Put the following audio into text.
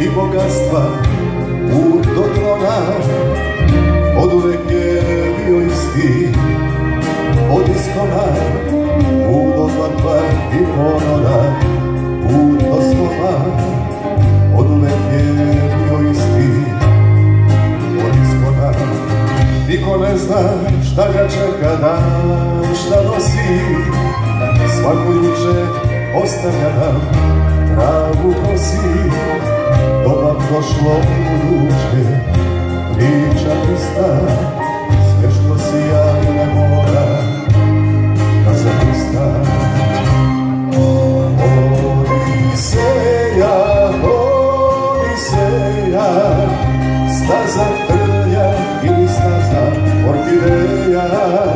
i bogatstva, put do trona oduvek je bio isti. Od iskona, put do vatva i ponora, put do sloma oduvek je bio isti. Od iskona, niko ne zna šta ga čeka dan, šta nosi. Svako juče ostavlja nam travu kosi. Doba prošlo u duše, priča pusta, sve što si javne mora da zapusta. Odiseja, staza trlja ili staza orhideja.